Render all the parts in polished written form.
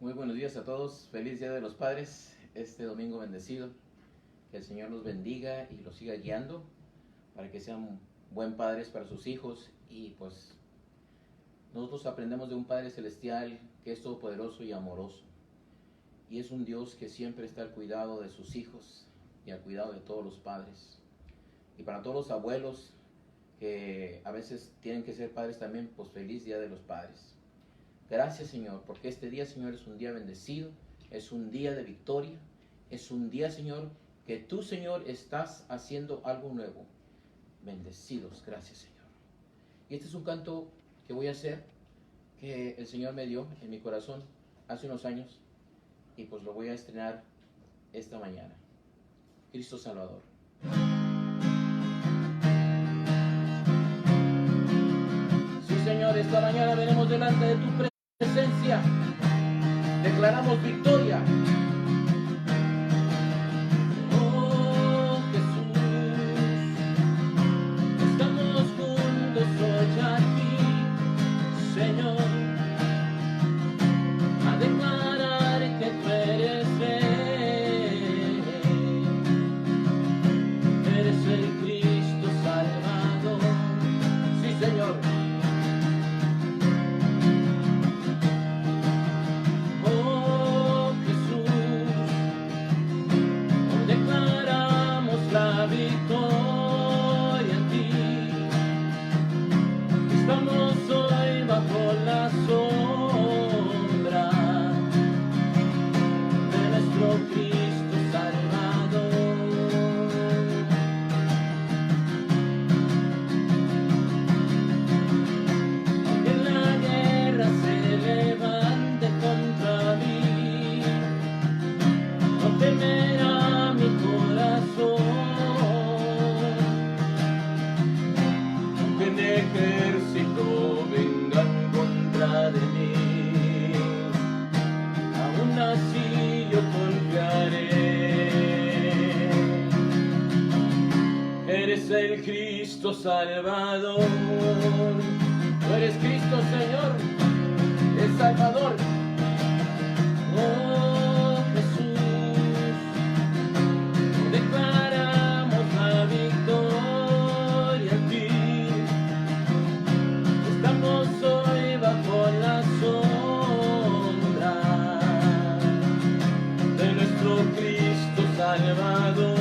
Muy buenos días a todos, feliz Día de los Padres, este domingo bendecido, que el Señor los bendiga y los siga guiando para que sean buen padres para sus hijos y pues nosotros aprendemos de un Padre Celestial que es todopoderoso y amoroso y es un Dios que siempre está al cuidado de sus hijos y al cuidado de todos los padres y para todos los abuelos que a veces tienen que ser padres también, pues feliz Día de los Padres. Gracias, Señor, porque este día, Señor, es un día bendecido, es un día de victoria, es un día, Señor, que tú, Señor, estás haciendo algo nuevo. Bendecidos, gracias, Señor. Y este es un canto que voy a hacer, que el Señor me dio en mi corazón hace unos años, y pues lo voy a estrenar esta mañana. Cristo Salvador. Sí, Señor, esta mañana venimos delante de tu presencia, declaramos victoria. Oh Jesús, estamos juntos hoy aquí, Señor, a declarar que tú eres Rey, eres el Cristo Salvador. Sí, Señor. El Cristo Salvador, tú eres Cristo, Señor, el Salvador. Oh Jesús, declaramos la victoria a ti. Estamos hoy bajo la sombra de nuestro Cristo Salvador.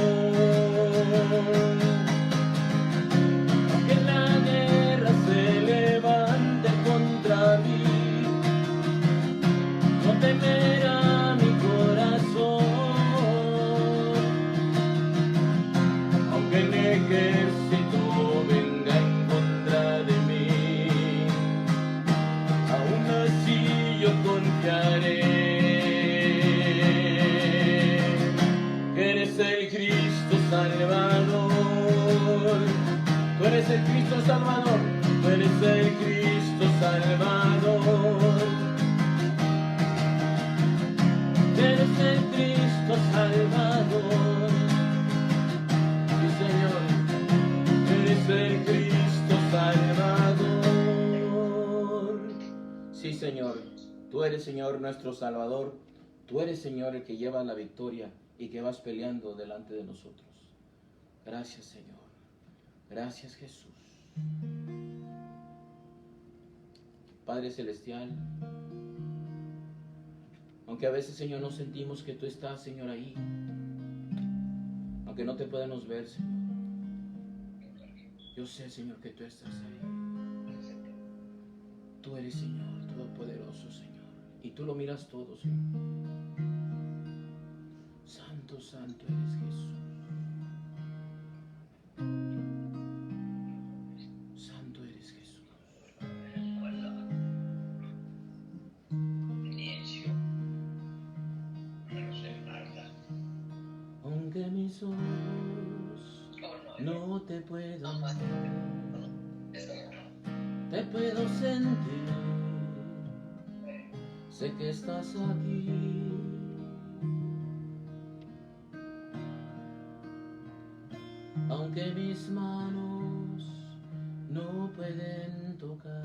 Temerá mi corazón, aunque el ejército venga en contra de mí, aún así yo confiaré que eres el Cristo Salvador. Tú eres el Cristo Salvador, tú eres el Cristo Salvador. Eres el Cristo Salvador. Sí, Señor, eres el Cristo Salvador. Sí, Señor, tú eres, Señor, nuestro Salvador. Tú eres, Señor, el que lleva la victoria y que vas peleando delante de nosotros. Gracias, Señor. Gracias, Jesús. Padre Celestial, aunque a veces, Señor, no sentimos que tú estás, Señor, ahí. Aunque no te podemos ver, Señor. Yo sé, Señor, que tú estás ahí. Tú eres, Señor, todopoderoso, Señor. Y tú lo miras todo, Señor. Santo, santo eres Jesús. Santo eres Jesús. Aunque mis ojos no te puedo ver, te puedo sentir, sé que estás aquí. Aunque mis manos no pueden tocar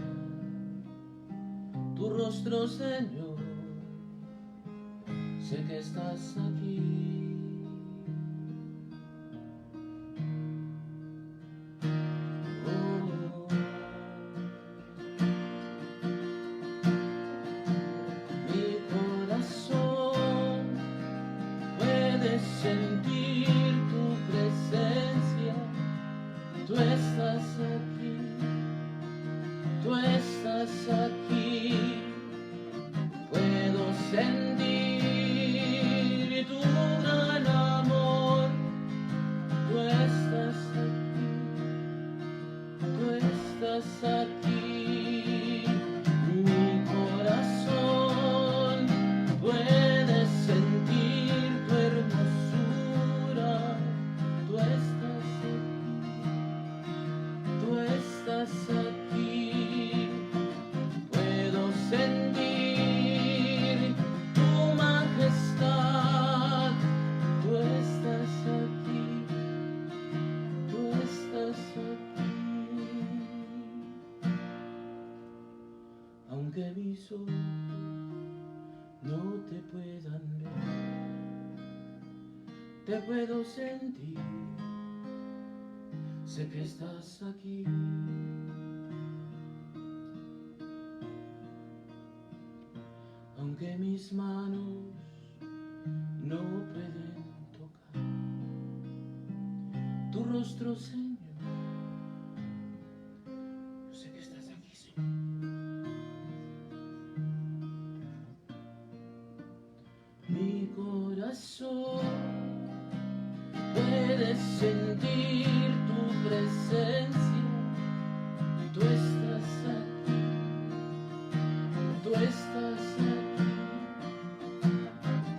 tu rostro, Señor, sé que estás aquí. Oh, mi corazón puede sentir tu presencia. Tú estás aquí, tú estás aquí. Puedo sentir tu gran amor. Tú estás aquí, tú estás aquí. Mi corazón puede sentir tu hermosura. Tú estás aquí, tú estás aquí. Puedo sentir tu majestad. Tú estás aquí, tú estás aquí. Aunque mis ojos no te puedan ver, te puedo sentir. Sé que estás aquí. Aunque mis manos no pueden tocar tu rostro, Señor, yo sé que estás aquí, Señor. Mi corazón puede sentir tu presencia. Tú estás aquí, tú estás aquí.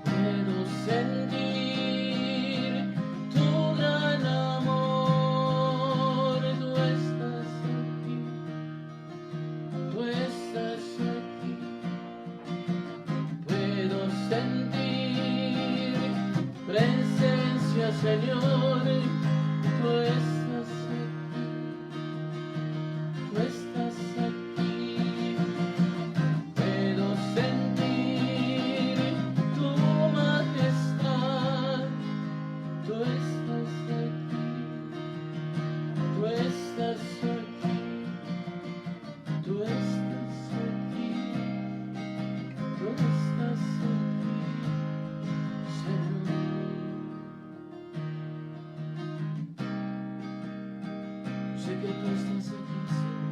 Puedo sentir tu gran amor. Tú estás aquí, tú estás aquí. Puedo sentir presencia, Señor. Tú estás aquí, tú estás aquí. Puedo sentir tu majestad. Tú estás aquí, tú estás aquí, tú estás aquí, tú estás aquí, Señor. Yo sé que tú estás aquí, Señor.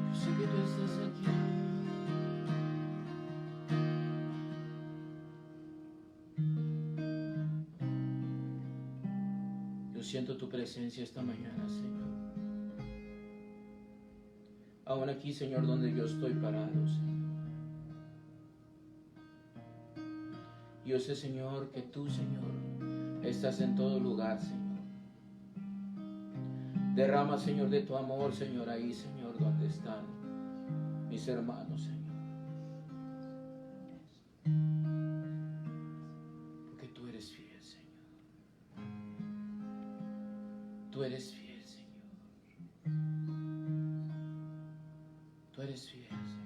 Yo sé que tú estás aquí. Yo siento tu presencia esta mañana, Señor. Aún aquí, Señor, donde yo estoy parado, Señor. Yo sé, Señor, que tú, Señor, estás en todo lugar, Señor. Derrama, Señor, de tu amor, Señor, ahí, Señor, donde están mis hermanos, Señor. Porque tú eres fiel, Señor. Tú eres fiel, Señor. Tú eres fiel, Señor.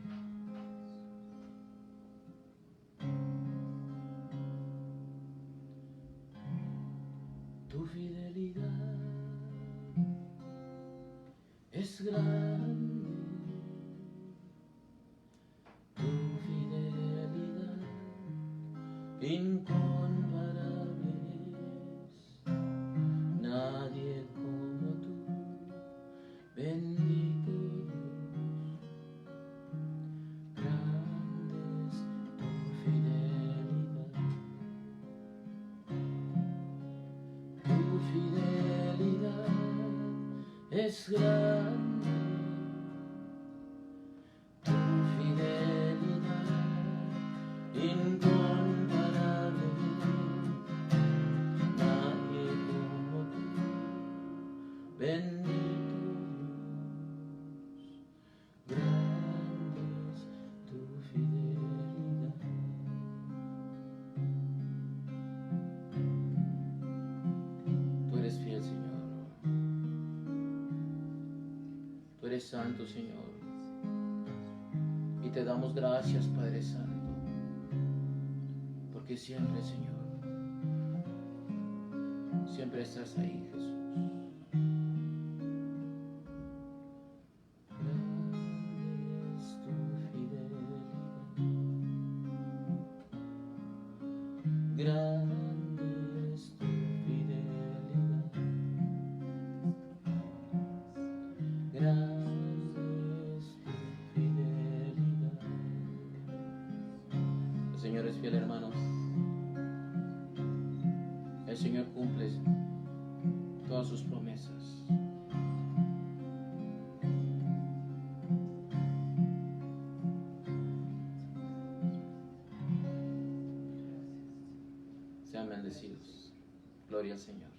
Tu fidelidad es grande. Tu fidelidad incomparable es. Nadie como tú, bendito Dios. Grande es tu fidelidad. Tu fidelidad es grande. Tu fidelidad incomparable. Nadie como tú, bendito Dios. Grande es tu fidelidad. Tú eres fiel, Señor. Tú eres santo, Señor. Y te damos gracias, Padre Santo, porque siempre, Señor, siempre estás ahí, Jesús. Grande es tu fidelidad, grande es tu fidelidad. El Señor es fiel, hermanos. El Señor cumple todas sus promesas. Sean bendecidos. Gloria al Señor.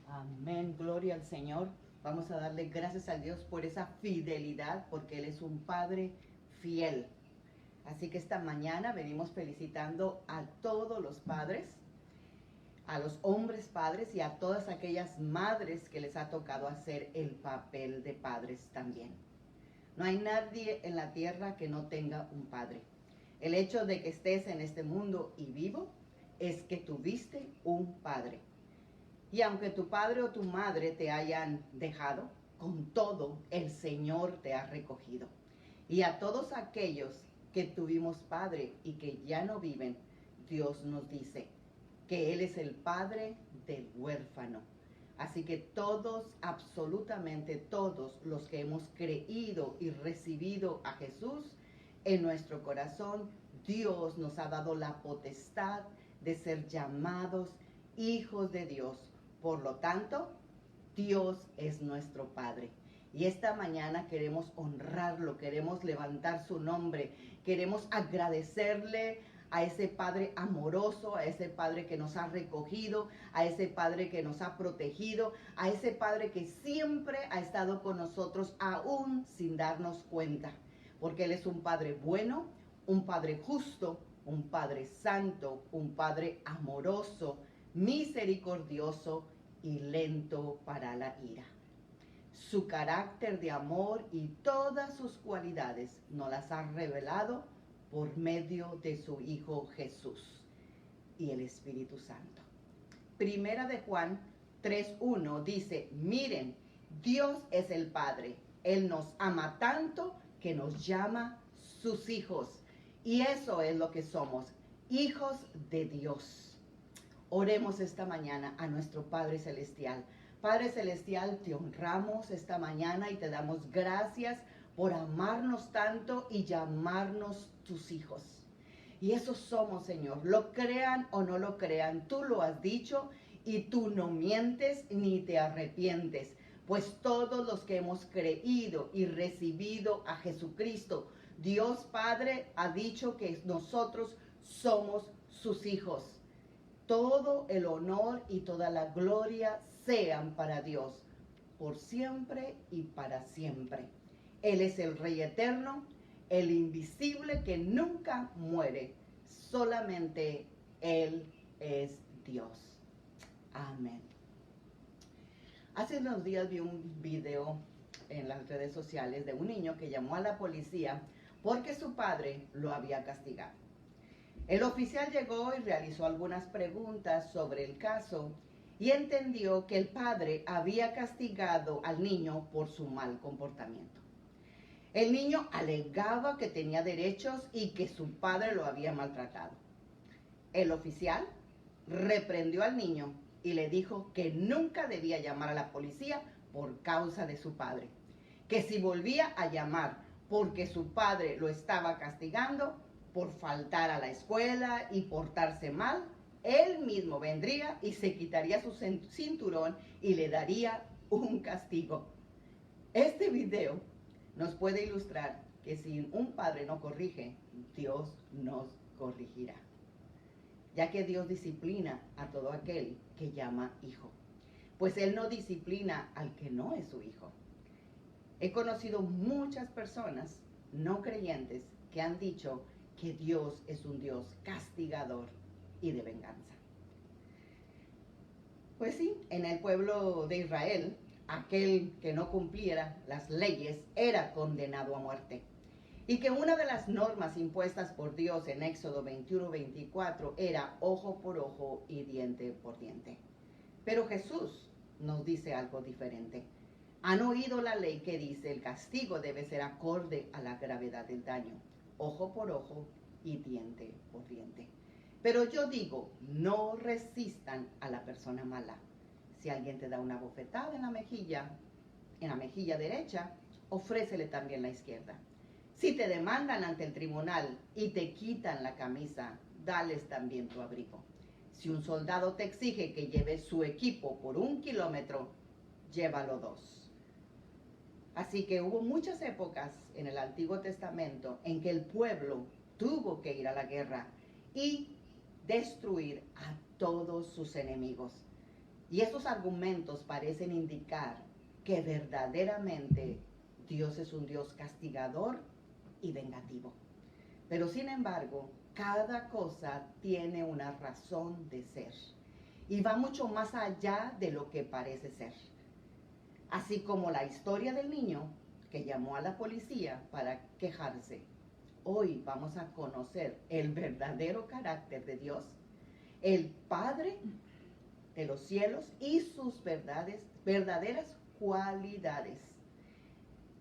Amén, gloria al Señor. Vamos a darle gracias a Dios por esa fidelidad, porque Él es un Padre fiel. Así que esta mañana venimos felicitando a todos los padres, a los hombres padres y a todas aquellas madres que les ha tocado hacer el papel de padres también. No hay nadie en la tierra que no tenga un padre. El hecho de que estés en este mundo y vivo es que tuviste un padre. Y aunque tu padre o tu madre te hayan dejado, con todo el Señor te ha recogido. Y a todos aquellos que tuvimos padre y que ya no viven, Dios nos dice que Él es el padre del huérfano. Así que todos, absolutamente todos los que hemos creído y recibido a Jesús en nuestro corazón, Dios nos ha dado la potestad de ser llamados hijos de Dios. Por lo tanto, Dios es nuestro Padre. Y esta mañana queremos honrarlo, queremos levantar su nombre, queremos agradecerle a ese Padre amoroso, a ese Padre que nos ha recogido, a ese Padre que nos ha protegido, a ese Padre que siempre ha estado con nosotros aún sin darnos cuenta. Porque Él es un Padre bueno, un Padre justo, un Padre santo, un Padre amoroso, misericordioso y lento para la ira. Su carácter de amor y todas sus cualidades nos las ha revelado por medio de su Hijo Jesús y el Espíritu Santo. Primera de Juan 3:1 dice, miren, Dios es el Padre. Él nos ama tanto que nos llama sus hijos. Y eso es lo que somos, hijos de Dios. Oremos esta mañana a nuestro Padre Celestial. Padre Celestial, te honramos esta mañana y te damos gracias por amarnos tanto y llamarnos tus hijos. Y eso somos, Señor. Lo crean o no lo crean, tú lo has dicho y tú no mientes ni te arrepientes. Pues todos los que hemos creído y recibido a Jesucristo, Dios Padre ha dicho que nosotros somos sus hijos. Todo el honor y toda la gloria sean para Dios, por siempre y para siempre. Él es el Rey eterno, el invisible que nunca muere. Solamente Él es Dios. Amén. Hace unos días vi un video en las redes sociales de un niño que llamó a la policía porque su padre lo había castigado. El oficial llegó y realizó algunas preguntas sobre el caso y entendió que el padre había castigado al niño por su mal comportamiento. El niño alegaba que tenía derechos y que su padre lo había maltratado. El oficial reprendió al niño y le dijo que nunca debía llamar a la policía por causa de su padre, que si volvía a llamar porque su padre lo estaba castigando por faltar a la escuela y portarse mal, él mismo vendría y se quitaría su cinturón y le daría un castigo. Este video nos puede ilustrar que si un padre no corrige, Dios nos corregirá, ya que Dios disciplina a todo aquel que llama hijo, pues Él no disciplina al que no es su hijo. He conocido muchas personas no creyentes que han dicho que Dios es un Dios castigador y de venganza. Pues sí, en el pueblo de Israel, aquel que no cumpliera las leyes era condenado a muerte. Y que una de las normas impuestas por Dios en Éxodo 21-24 era ojo por ojo y diente por diente. Pero Jesús nos dice algo diferente. Han oído la ley que dice el castigo debe ser acorde a la gravedad del daño, ojo por ojo y diente por diente. Pero yo digo, no resistan a la persona mala. Si alguien te da una bofetada en la mejilla derecha, ofrécele también la izquierda. Si te demandan ante el tribunal y te quitan la camisa, dales también tu abrigo. Si un soldado te exige que lleves su equipo por 1 kilómetro, llévalo 2. Así que hubo muchas épocas en el Antiguo Testamento en que el pueblo tuvo que ir a la guerra y destruir a todos sus enemigos. Y estos argumentos parecen indicar que verdaderamente Dios es un Dios castigador y vengativo. Pero sin embargo, cada cosa tiene una razón de ser y va mucho más allá de lo que parece ser. Así como la historia del niño que llamó a la policía para quejarse. Hoy vamos a conocer el verdadero carácter de Dios, el Padre de los cielos y sus verdaderas cualidades.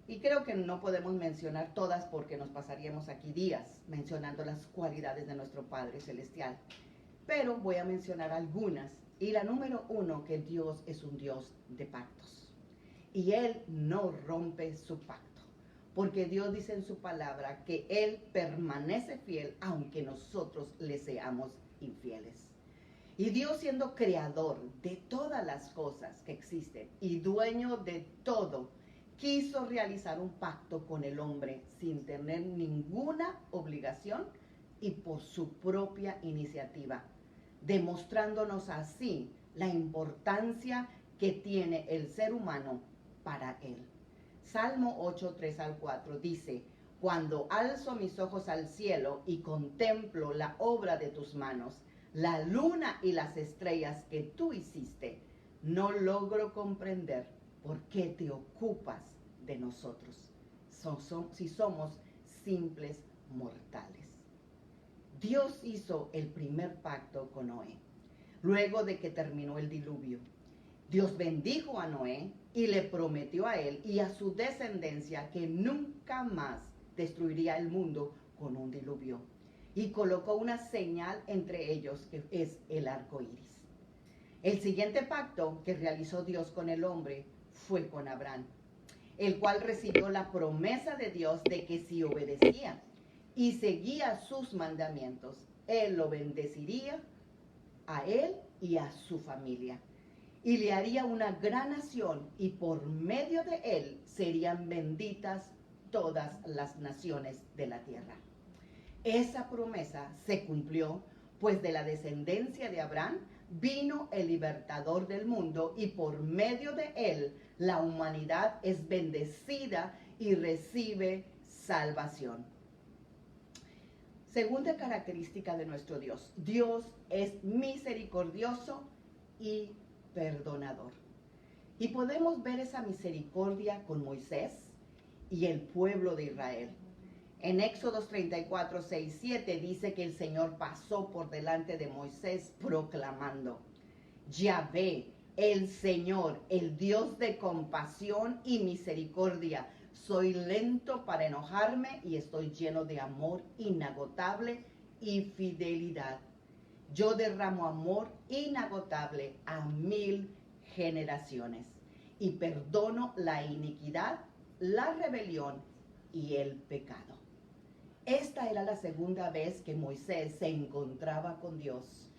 Y creo que no podemos mencionar todas porque nos pasaríamos aquí días mencionando las cualidades de nuestro Padre Celestial. Pero voy a mencionar algunas. Y la número 1, que Dios es un Dios de pactos. Y Él no rompe su pacto. Porque Dios dice en su palabra que Él permanece fiel aunque nosotros le seamos infieles. Y Dios, siendo creador de todas las cosas que existen y dueño de todo, quiso realizar un pacto con el hombre sin tener ninguna obligación y por su propia iniciativa, demostrándonos así la importancia que tiene el ser humano para Él. Salmo 8, 3 al 4 dice: cuando alzo mis ojos al cielo y contemplo la obra de tus manos, la luna y las estrellas que tú hiciste, no logro comprender por qué te ocupas de nosotros, si somos simples mortales. Dios hizo el primer pacto con Noé, luego de que terminó el diluvio. Dios bendijo a Noé y le prometió a él y a su descendencia que nunca más destruiría el mundo con un diluvio. Y colocó una señal entre ellos, que es el arco iris. El siguiente pacto que realizó Dios con el hombre fue con Abraham, el cual recibió la promesa de Dios de que si obedecía y seguía sus mandamientos, Él lo bendeciría a él y a su familia. Y le haría una gran nación, y por medio de él serían benditas todas las naciones de la tierra. Esa promesa se cumplió, pues de la descendencia de Abraham vino el libertador del mundo, y por medio de él la humanidad es bendecida y recibe salvación. Segunda característica de nuestro Dios: Dios es misericordioso y perdonador. Y podemos ver esa misericordia con Moisés y el pueblo de Israel. En Éxodos 34, 6, 7 dice que el Señor pasó por delante de Moisés proclamando: Yahvé, el Señor, el Dios de compasión y misericordia. Soy lento para enojarme y estoy lleno de amor inagotable y fidelidad. Yo derramo amor inagotable a 1000 generaciones y perdono la iniquidad, la rebelión y el pecado. Esta era la segunda vez que Moisés se encontraba con Dios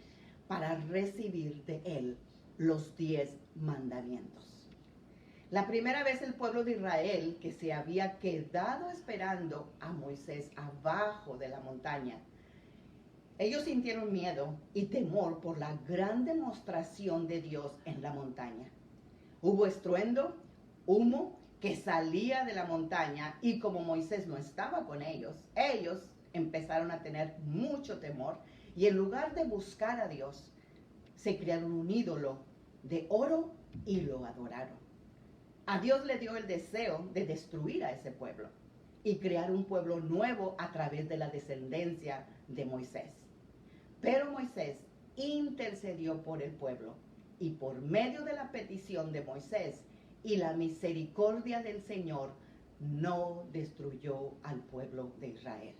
para recibir de él los 10 mandamientos. La primera vez el pueblo de Israel, que se había quedado esperando a Moisés abajo de la montaña, ellos sintieron miedo y temor por la gran demostración de Dios en la montaña. Hubo estruendo, humo que salía de la montaña, y como Moisés no estaba con ellos empezaron a tener mucho temor, y en lugar de buscar a Dios, se crearon un ídolo de oro y lo adoraron. A Dios le dio el deseo de destruir a ese pueblo y crear un pueblo nuevo a través de la descendencia de Moisés. Pero Moisés intercedió por el pueblo y por medio de la petición de Moisés y la misericordia del Señor no destruyó al pueblo de Israel.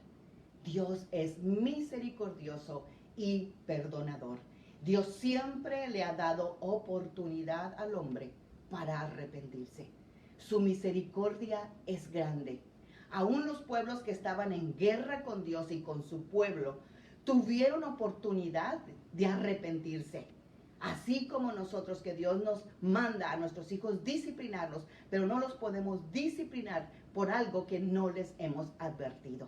Dios es misericordioso y perdonador. Dios siempre le ha dado oportunidad al hombre para arrepentirse. Su misericordia es grande. Aún los pueblos que estaban en guerra con Dios y con su pueblo tuvieron oportunidad de arrepentirse. Así como nosotros, que Dios nos manda a nuestros hijos disciplinarlos, pero no los podemos disciplinar por algo que no les hemos advertido.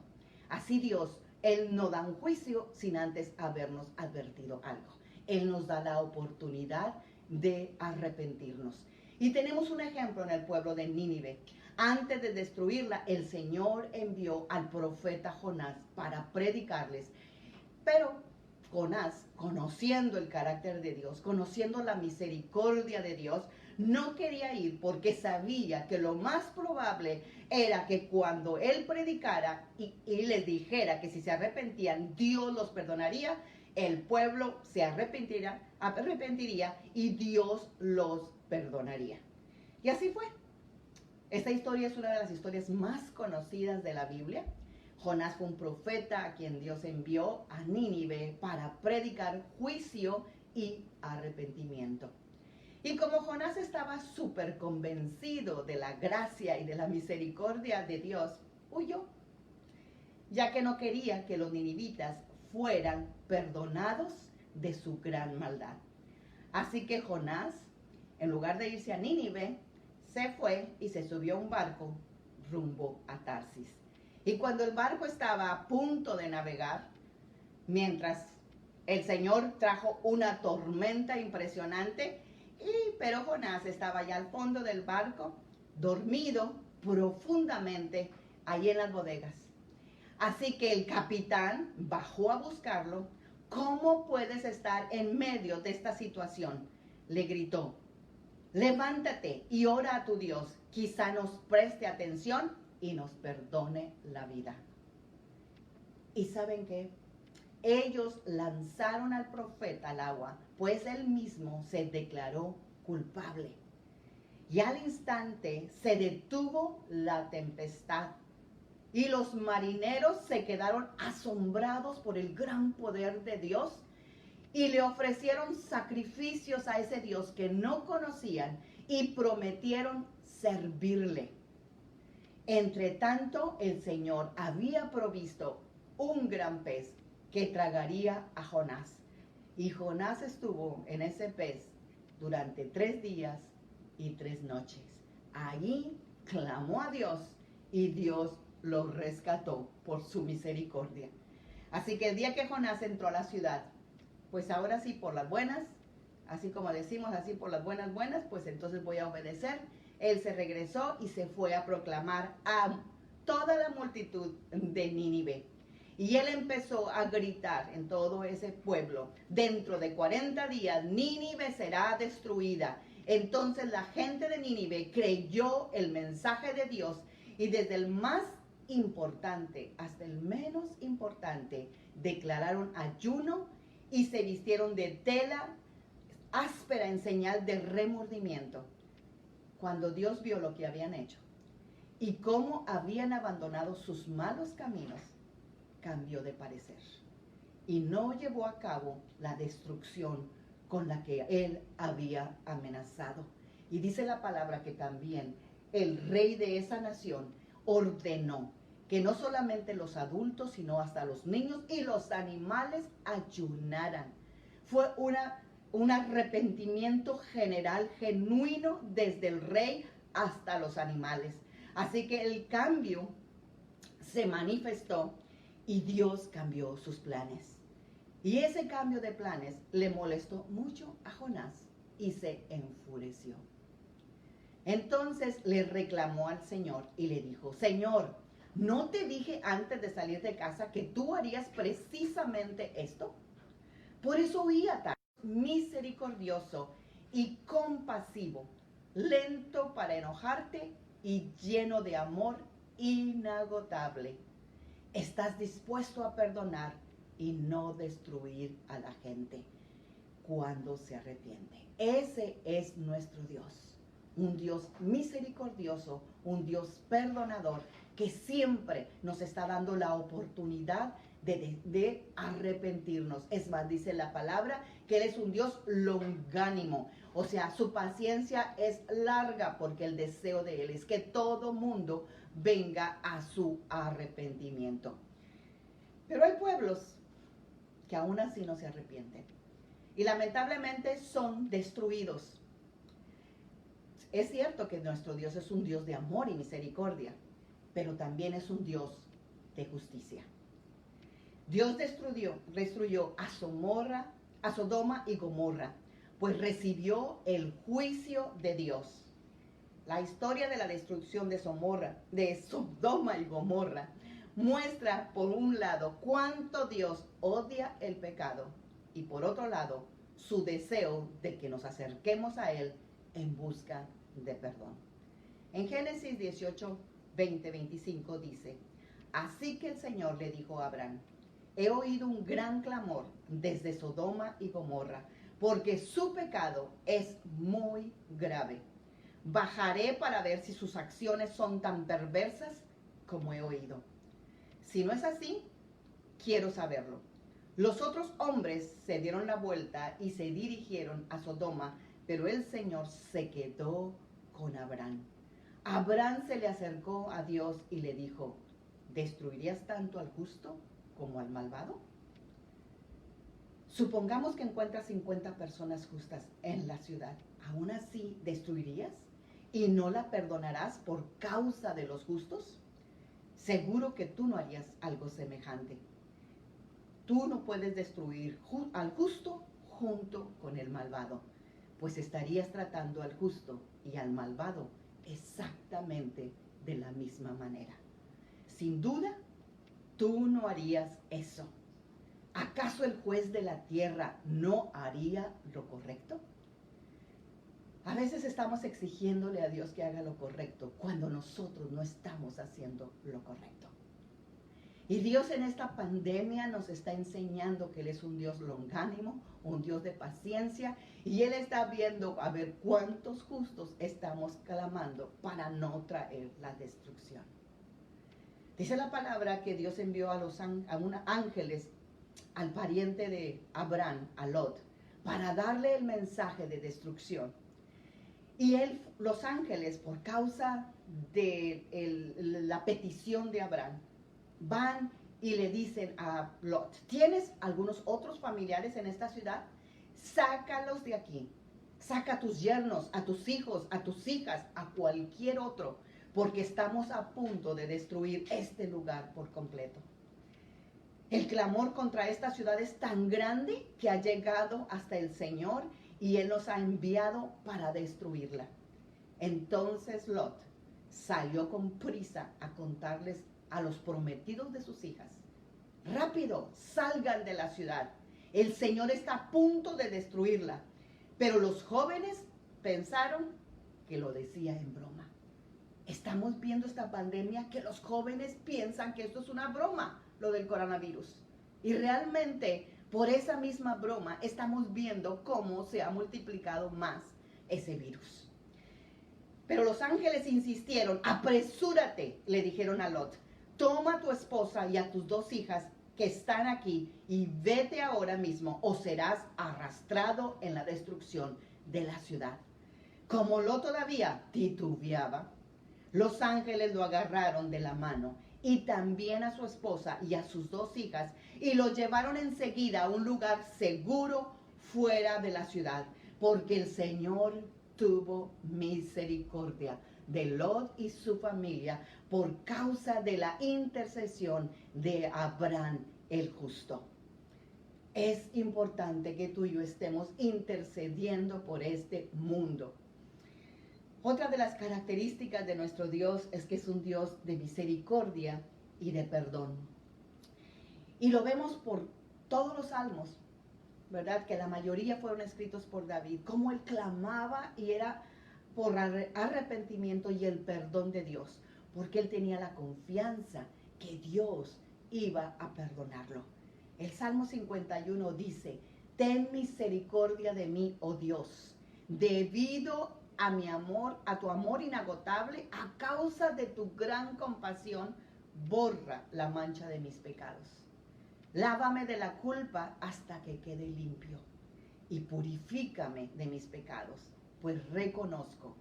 Así Dios, Él no da un juicio sin antes habernos advertido algo. Él nos da la oportunidad de arrepentirnos. Y tenemos un ejemplo en el pueblo de Nínive. Antes de destruirla, el Señor envió al profeta Jonás para predicarles. Pero Jonás, conociendo el carácter de Dios, conociendo la misericordia de Dios, no quería ir porque sabía que lo más probable era que cuando él predicara y les dijera que si se arrepentían, Dios los perdonaría, el pueblo se arrepentiría y Dios los perdonaría. Y así fue. Esta historia es una de las historias más conocidas de la Biblia. Jonás fue un profeta a quien Dios envió a Nínive para predicar juicio y arrepentimiento. Y como Jonás estaba súper convencido de la gracia y de la misericordia de Dios, huyó, ya que no quería que los ninivitas fueran perdonados de su gran maldad. Así que Jonás, en lugar de irse a Nínive, se fue y se subió a un barco rumbo a Tarsis. Y cuando el barco estaba a punto de navegar, mientras el Señor trajo una tormenta impresionante, pero Jonás estaba ya al fondo del barco, dormido profundamente ahí en las bodegas. Así que el capitán bajó a buscarlo. ¿Cómo puedes estar en medio de esta situación?, le gritó. Levántate y ora a tu Dios, quizá nos preste atención y nos perdone la vida. ¿Y saben qué? Ellos lanzaron al profeta al agua, pues él mismo se declaró culpable. Y al instante se detuvo la tempestad y los marineros se quedaron asombrados por el gran poder de Dios y le ofrecieron sacrificios a ese Dios que no conocían y prometieron servirle. Entre tanto, el Señor había provisto un gran pez que tragaría a Jonás. Y Jonás estuvo en ese pez durante 3 días y 3 noches. Allí clamó a Dios y Dios lo rescató por su misericordia. Así que el día que Jonás entró a la ciudad, pues ahora sí por las buenas, así como decimos, así por las buenas, pues entonces voy a obedecer. Él se regresó y se fue a proclamar a toda la multitud de Nínive. Y él empezó a gritar en todo ese pueblo: dentro de 40 días Nínive será destruida. Entonces la gente de Nínive creyó el mensaje de Dios y desde el más importante hasta el menos importante declararon ayuno y se vistieron de tela áspera en señal de remordimiento. Cuando Dios vio lo que habían hecho y cómo habían abandonado sus malos caminos, cambió de parecer y no llevó a cabo la destrucción con la que él había amenazado. Y dice la palabra que también el rey de esa nación ordenó que no solamente los adultos, sino hasta los niños y los animales ayunaran. Fue un arrepentimiento general, genuino, desde el rey hasta los animales. Así que el cambio se manifestó y Dios cambió sus planes. Y ese cambio de planes le molestó mucho a Jonás y se enfureció. Entonces le reclamó al Señor y le dijo: Señor, ¿no te dije antes de salir de casa que tú harías precisamente esto? Por eso huí a Tarsis, misericordioso y compasivo, lento para enojarte y lleno de amor inagotable. Estás dispuesto a perdonar y no destruir a la gente cuando se arrepiente. Ese es nuestro Dios, un Dios misericordioso, un Dios perdonador, que siempre nos está dando la oportunidad de arrepentirnos. Es más, dice la palabra que Él es un Dios longánimo. O sea, su paciencia es larga, porque el deseo de Él es que todo mundo venga a su arrepentimiento. Pero hay pueblos que aún así no se arrepienten y lamentablemente son destruidos. Es cierto que nuestro Dios es un Dios de amor y misericordia, pero también es un Dios de justicia. Dios destruyó a Sodoma y Gomorra, pues recibió el juicio de Dios. La historia de la destrucción de Sodoma y Gomorra muestra, por un lado, cuánto Dios odia el pecado, y por otro lado, su deseo de que nos acerquemos a Él en busca de perdón. En Génesis 18, 20, 25 dice: así que el Señor le dijo a Abraham: he oído un gran clamor desde Sodoma y Gomorra, porque su pecado es muy grave. Bajaré para ver si sus acciones son tan perversas como he oído. Si no es así, quiero saberlo. Los otros hombres se dieron la vuelta y se dirigieron a Sodoma, pero el Señor se quedó con Abraham. Abraham se le acercó a Dios y le dijo: ¿destruirías tanto al justo como al malvado? Supongamos que encuentras 50 personas justas en la ciudad. ¿Aún así destruirías y no la perdonarás por causa de los justos? Seguro que tú no harías algo semejante. Tú no puedes destruir al justo junto con el malvado, pues estarías tratando al justo y al malvado exactamente de la misma manera. Sin duda, tú no harías eso. ¿Acaso el juez de la tierra no haría lo correcto? A veces estamos exigiéndole a Dios que haga lo correcto cuando nosotros no estamos haciendo lo correcto. Y Dios en esta pandemia nos está enseñando que Él es un Dios longánimo, un Dios de paciencia, y Él está viendo a ver cuántos justos estamos clamando para no traer la destrucción. Dice la palabra que Dios envió a unos ángeles al pariente de Abraham, a Lot, para darle el mensaje de destrucción. Y los ángeles, por causa de la petición de Abraham, van y le dicen a Lot: ¿tienes algunos otros familiares en esta ciudad? Sácalos de aquí. Saca a tus yernos, a tus hijos, a tus hijas, a cualquier otro, porque estamos a punto de destruir este lugar por completo. El clamor contra esta ciudad es tan grande que ha llegado hasta el Señor, y Él nos ha enviado para destruirla. Entonces Lot salió con prisa a contarles a los prometidos de sus hijas: rápido, salgan de la ciudad. El Señor está a punto de destruirla. Pero los jóvenes pensaron que lo decía en broma. Estamos viendo esta pandemia que los jóvenes piensan que esto es una broma, lo del coronavirus. Y realmente, por esa misma broma, estamos viendo cómo se ha multiplicado más ese virus. Pero los ángeles insistieron: apresúrate, le dijeron a Lot. Toma a tu esposa y a tus 2 hijas que están aquí y vete ahora mismo, o serás arrastrado en la destrucción de la ciudad. Como Lot todavía titubeaba, los ángeles lo agarraron de la mano, y también a su esposa y a sus 2 hijas, y lo llevaron enseguida a un lugar seguro fuera de la ciudad, porque el Señor tuvo misericordia de Lot y su familia por causa de la intercesión de Abraham el justo. Es importante que tú y yo estemos intercediendo por este mundo. Otra de las características de nuestro Dios es que es un Dios de misericordia y de perdón. Y lo vemos por todos los salmos. ¿verdad? Que la mayoría fueron escritos por David, cómo él clamaba y era por arrepentimiento y el perdón de Dios, porque él tenía la confianza que Dios iba a perdonarlo. El Salmo 51 dice: ten misericordia de mí, oh Dios, debido a mi amor, a tu amor inagotable, a causa de tu gran compasión, borra la mancha de mis pecados. Lávame de la culpa hasta que quede limpio y purifícame de mis pecados, pues reconozco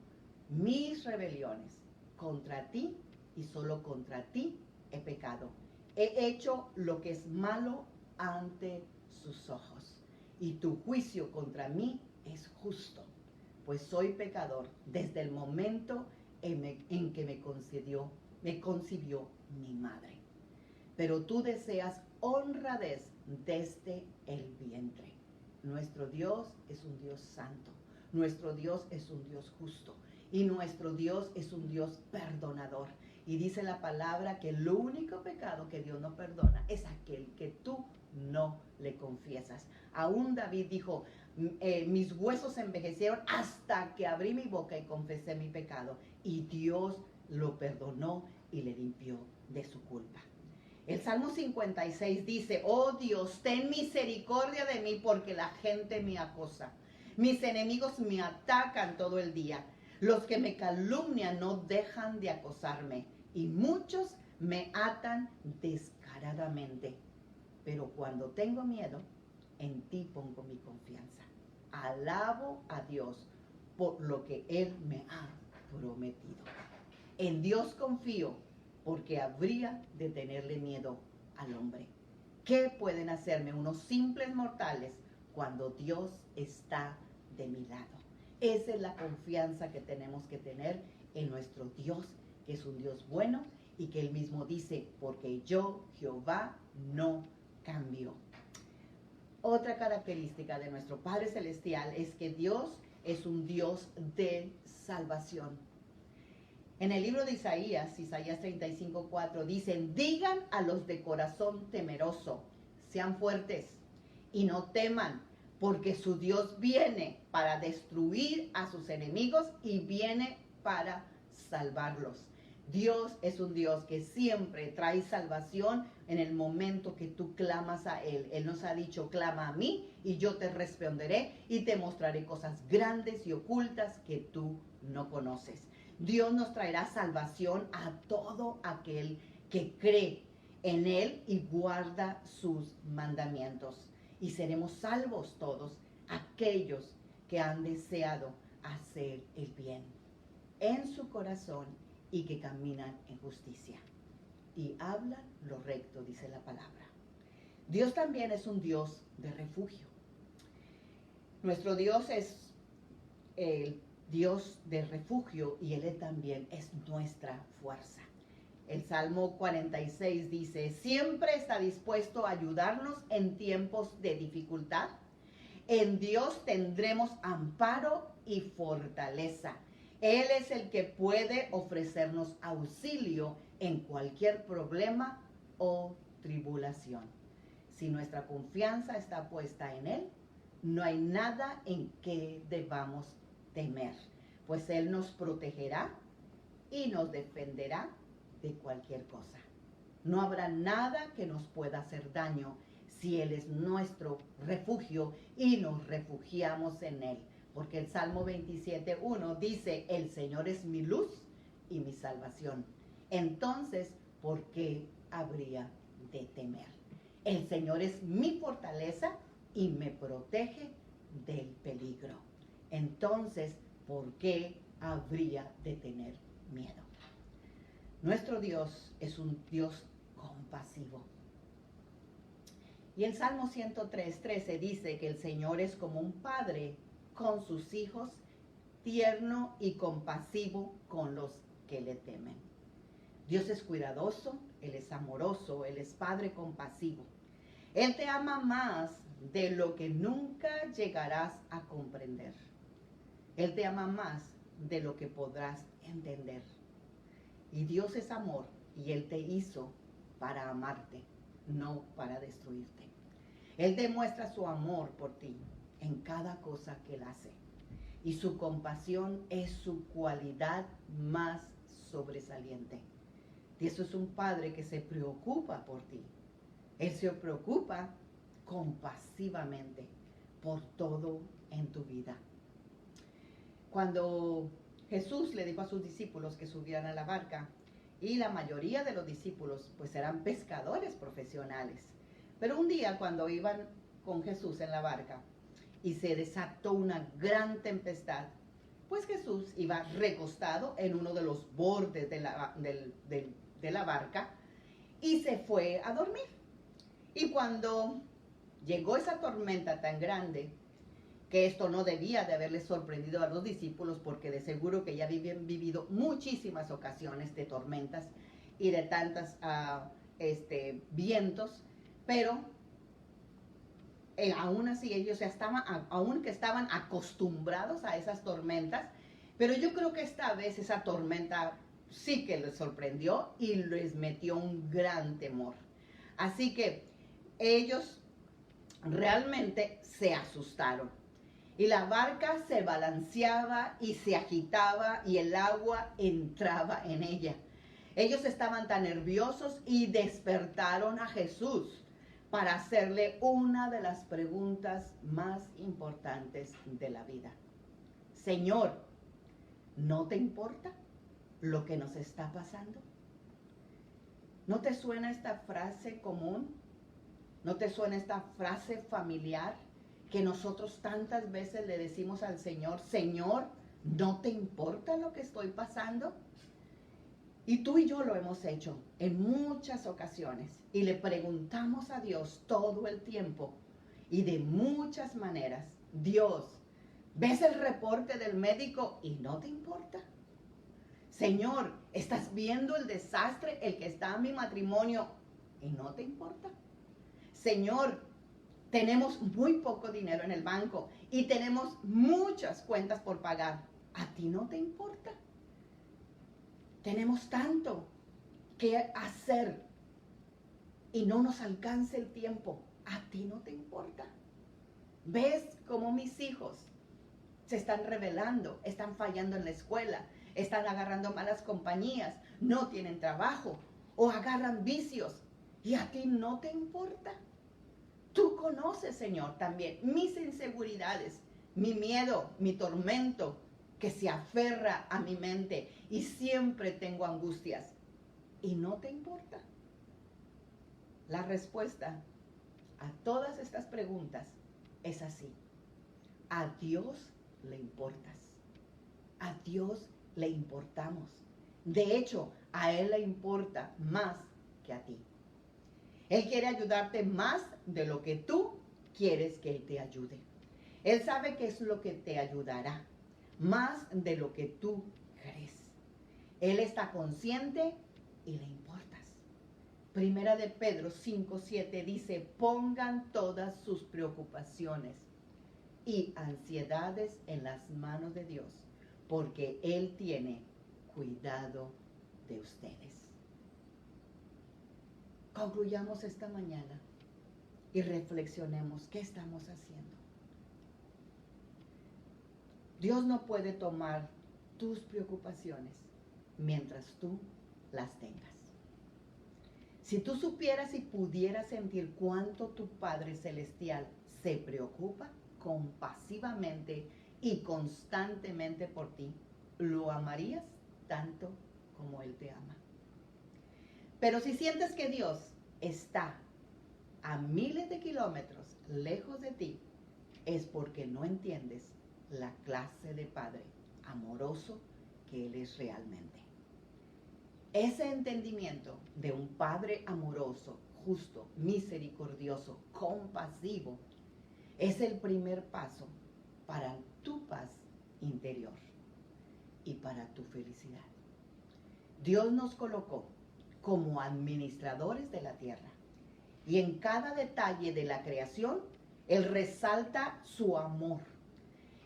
mis rebeliones contra ti y solo contra ti he pecado. He hecho lo que es malo ante sus ojos y tu juicio contra mí es justo, pues soy pecador desde el momento en que me concibió mi madre. Pero tú deseas honradez desde el vientre. Nuestro Dios es un Dios santo, nuestro Dios es un Dios justo y nuestro Dios es un Dios perdonador. Y dice la palabra que el único pecado que Dios no perdona es aquel que tú no le confiesas. Aún David dijo: mis huesos envejecieron hasta que abrí mi boca y confesé mi pecado. Y Dios lo perdonó y le limpió de su culpa. El Salmo 56 dice: oh Dios, ten misericordia de mí porque la gente me acosa. Mis enemigos me atacan todo el día. Los que me calumnian no dejan de acosarme y muchos me atan descaradamente. Pero cuando tengo miedo, en ti pongo mi confianza. Alabo a Dios por lo que Él me ha prometido. En Dios confío, porque habría de tenerle miedo al hombre. ¿Qué pueden hacerme unos simples mortales cuando Dios está de mi lado? Esa es la confianza que tenemos que tener en nuestro Dios, que es un Dios bueno y que Él mismo dice: porque yo, Jehová, no cambio. Otra característica de nuestro Padre Celestial es que Dios es un Dios de salvación. En el libro de Isaías 35:4 dicen: digan a los de corazón temeroso, sean fuertes y no teman, porque su Dios viene para destruir a sus enemigos y viene para salvarlos. Dios es un Dios que siempre trae salvación en el momento que tú clamas a Él. Él nos ha dicho: clama a mí y yo te responderé y te mostraré cosas grandes y ocultas que tú no conoces. Dios nos traerá salvación a todo aquel que cree en Él y guarda sus mandamientos. Y seremos salvos todos aquellos que han deseado hacer el bien en su corazón y que caminan en justicia y hablan lo recto, dice la palabra. Dios también es un Dios de refugio. Nuestro Dios es el Dios de refugio y Él también es nuestra fuerza. El Salmo 46 dice: siempre está dispuesto a ayudarnos en tiempos de dificultad. En Dios tendremos amparo y fortaleza. Él es el que puede ofrecernos auxilio en cualquier problema o tribulación. Si nuestra confianza está puesta en Él, no hay nada en que debamos temer, pues Él nos protegerá y nos defenderá de cualquier cosa. No habrá nada que nos pueda hacer daño si Él es nuestro refugio y nos refugiamos en Él. Porque el Salmo 27:1 dice: el Señor es mi luz y mi salvación. Entonces, ¿por qué habría de temer? El Señor es mi fortaleza y me protege del peligro. Entonces, ¿por qué habría de tener miedo? Nuestro Dios es un Dios compasivo. Y el Salmo 103:13 dice que el Señor es como un padre con sus hijos, tierno y compasivo con los que le temen. Dios es cuidadoso, Él es amoroso, Él es Padre compasivo. Él te ama más de lo que nunca llegarás a comprender. Él te ama más de lo que podrás entender. Y Dios es amor y Él te hizo para amarte, no para destruirte. Él demuestra su amor por ti en cada cosa que Él hace. Y su compasión es su cualidad más sobresaliente. Y eso es un Padre que se preocupa por ti. Él se preocupa compasivamente por todo en tu vida. Cuando Jesús le dijo a sus discípulos que subieran a la barca, y la mayoría de los discípulos pues eran pescadores profesionales, pero un día cuando iban con Jesús en la barca y se desató una gran tempestad, pues Jesús iba recostado en uno de los bordes de la barca y se fue a dormir. Y cuando llegó esa tormenta tan grande, que esto no debía de haberles sorprendido a los discípulos, porque de seguro que ya habían vivido muchísimas ocasiones de tormentas y de tantos vientos, pero aún así ellos ya estaban, aún que estaban acostumbrados a esas tormentas, pero yo creo que esta vez esa tormenta sí que les sorprendió y les metió un gran temor. Así que ellos realmente se asustaron. Y la barca se balanceaba y se agitaba y el agua entraba en ella. Ellos estaban tan nerviosos y despertaron a Jesús para hacerle una de las preguntas más importantes de la vida. Señor, ¿no te importa lo que nos está pasando? ¿No te suena esta frase común? ¿No te suena esta frase familiar que nosotros tantas veces le decimos al Señor, Señor, ¿no te importa lo que estoy pasando? Y tú y yo lo hemos hecho en muchas ocasiones y le preguntamos a Dios todo el tiempo y de muchas maneras, Dios, ¿ves el reporte del médico y no te importa? Señor, ¿estás viendo el desastre, el que está en mi matrimonio y no te importa? Señor, tenemos muy poco dinero en el banco y tenemos muchas cuentas por pagar. ¿A ti no te importa? Tenemos tanto que hacer y no nos alcanza el tiempo. ¿A ti no te importa? ¿Ves cómo mis hijos se están rebelando, están fallando en la escuela, están agarrando malas compañías, no tienen trabajo o agarran vicios? ¿Y a ti no te importa? Tú conoces, Señor, también mis inseguridades, mi miedo, mi tormento, que se aferra a mi mente y siempre tengo angustias. ¿Y no te importa? La respuesta a todas estas preguntas es así. A Dios le importas. A Dios le importamos. De hecho, a Él le importa más que a ti. Él quiere ayudarte más de lo que tú quieres que Él te ayude. Él sabe qué es lo que te ayudará, más de lo que tú crees. Él está consciente y le importas. Primera de Pedro 5:7 dice, pongan todas sus preocupaciones y ansiedades en las manos de Dios, porque Él tiene cuidado de ustedes. Concluyamos esta mañana y reflexionemos qué estamos haciendo. Dios no puede tomar tus preocupaciones mientras tú las tengas. Si tú supieras y pudieras sentir cuánto tu Padre Celestial se preocupa compasivamente y constantemente por ti, lo amarías tanto como Él te ama. Pero si sientes que Dios está a miles de kilómetros lejos de ti, es porque no entiendes la clase de Padre amoroso que Él es realmente. Ese entendimiento de un Padre amoroso, justo, misericordioso, compasivo, es el primer paso para tu paz interior y para tu felicidad. Dios nos colocó como administradores de la tierra y en cada detalle de la creación, Él resalta su amor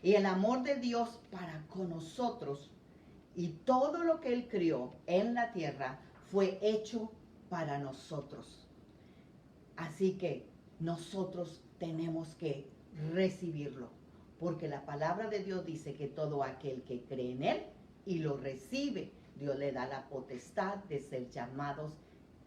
y el amor de Dios para con nosotros. Y todo lo que Él crió en la tierra fue hecho para nosotros. Así que nosotros tenemos que recibirlo, porque la palabra de Dios dice que todo aquel que cree en Él y lo recibe, Dios le da la potestad de ser llamados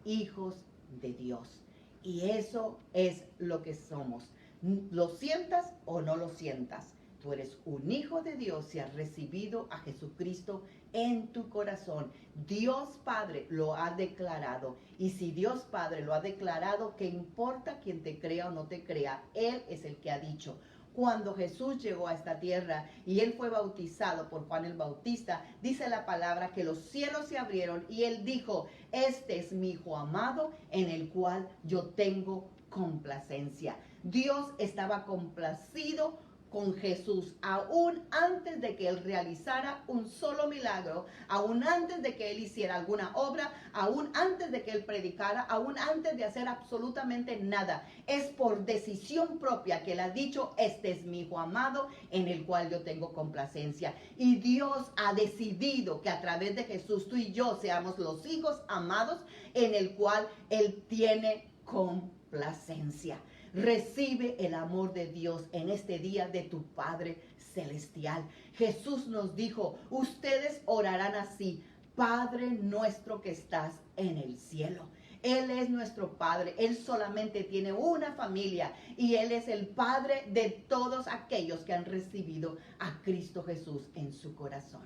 hijos de Dios. Y eso es lo que somos. Lo sientas o no lo sientas, tú eres un hijo de Dios si has recibido a Jesucristo en tu corazón. Dios Padre lo ha declarado. Y si Dios Padre lo ha declarado, ¿qué importa quien te crea o no te crea? Él es el que ha dicho. Cuando Jesús llegó a esta tierra y Él fue bautizado por Juan el Bautista, dice la palabra que los cielos se abrieron y Él dijo: este es mi Hijo amado en el cual yo tengo complacencia. Dios estaba complacido con Jesús, aún antes de que Él realizara un solo milagro, aún antes de que Él hiciera alguna obra, aún antes de que Él predicara, aún antes de hacer absolutamente nada. Es por decisión propia que Él ha dicho: este es mi Hijo amado en el cual yo tengo complacencia. Y Dios ha decidido que a través de Jesús tú y yo seamos los hijos amados en el cual Él tiene complacencia. Recibe el amor de Dios en este día de tu Padre Celestial. Jesús nos dijo: ustedes orarán así: Padre nuestro que estás en el cielo. Él es nuestro Padre. Él solamente tiene una familia y Él es el Padre de todos aquellos que han recibido a Cristo Jesús en su corazón.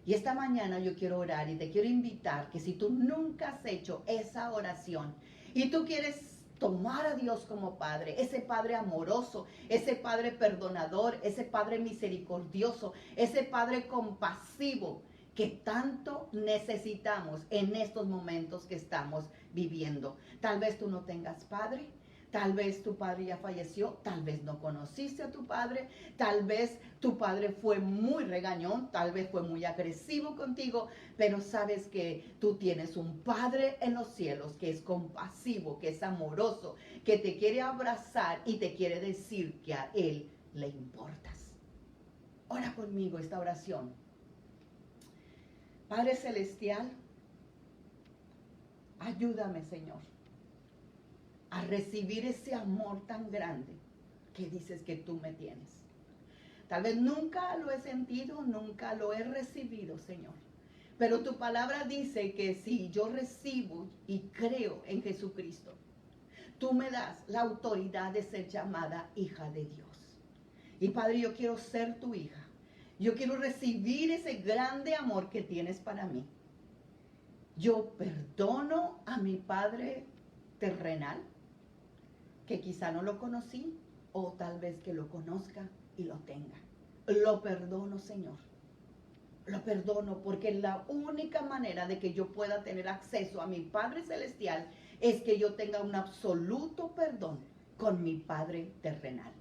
Y esta mañana yo quiero orar y te quiero invitar que si tú nunca has hecho esa oración y tú quieres tomar a Dios como Padre, ese Padre amoroso, ese Padre perdonador, ese Padre misericordioso, ese Padre compasivo que tanto necesitamos en estos momentos que estamos viviendo. Tal vez tú no tengas padre, tal vez tu padre ya falleció, tal vez no conociste a tu padre, tal vez tu padre fue muy regañón, tal vez fue muy agresivo contigo, pero sabes que tú tienes un Padre en los cielos que es compasivo, que es amoroso, que te quiere abrazar y te quiere decir que a Él le importas. Ora conmigo esta oración. Padre Celestial, ayúdame, Señor, a recibir ese amor tan grande que dices que tú me tienes. Tal vez nunca lo he sentido, nunca lo he recibido, Señor. Pero tu palabra dice que si yo recibo y creo en Jesucristo, tú me das la autoridad de ser llamada hija de Dios. Y Padre, yo quiero ser tu hija. Yo quiero recibir ese grande amor que tienes para mí. Yo perdono a mi Padre terrenal, que quizá no lo conocí, o tal vez que lo conozca y lo tenga. Lo perdono, Señor. Lo perdono porque la única manera de que yo pueda tener acceso a mi Padre Celestial es que yo tenga un absoluto perdón con mi Padre terrenal.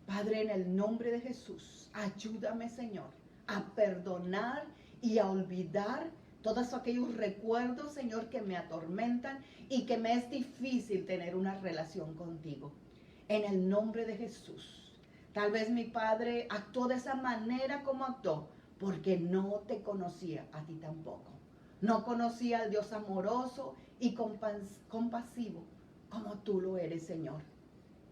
Padre, en el nombre de Jesús, ayúdame, Señor, a perdonar y a olvidar todos aquellos recuerdos, Señor, que me atormentan y que me es difícil tener una relación contigo. En el nombre de Jesús. Tal vez mi padre actuó de esa manera como actuó porque no te conocía a ti tampoco. No conocía al Dios amoroso y compasivo como tú lo eres, Señor.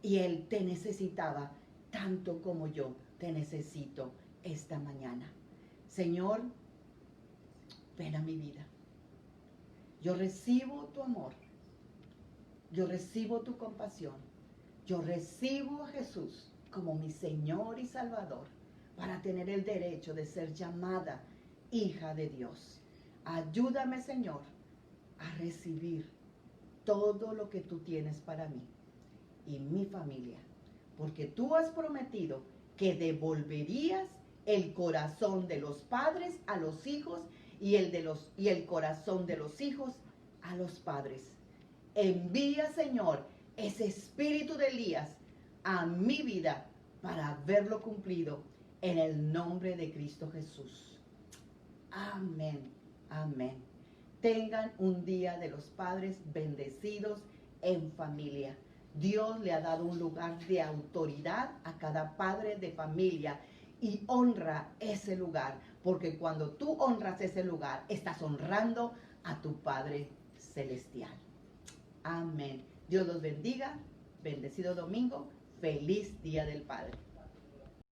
Y Él te necesitaba tanto como yo te necesito esta mañana. Señor, ven a mi vida. Yo recibo tu amor. Yo recibo tu compasión. Yo recibo a Jesús como mi Señor y Salvador para tener el derecho de ser llamada hija de Dios. Ayúdame, Señor, a recibir todo lo que tú tienes para mí y mi familia, porque tú has prometido que devolverías el corazón de los padres a los hijos y el corazón de los hijos a los padres. Envía, Señor, ese espíritu de Elías a mi vida para verlo cumplido en el nombre de Cristo Jesús. Amén, amén. Tengan un día de los padres bendecidos en familia. Dios le ha dado un lugar de autoridad a cada padre de familia y honra ese lugar, porque cuando tú honras ese lugar, estás honrando a tu Padre Celestial. Amén. Dios los bendiga, bendecido domingo, feliz Día del Padre.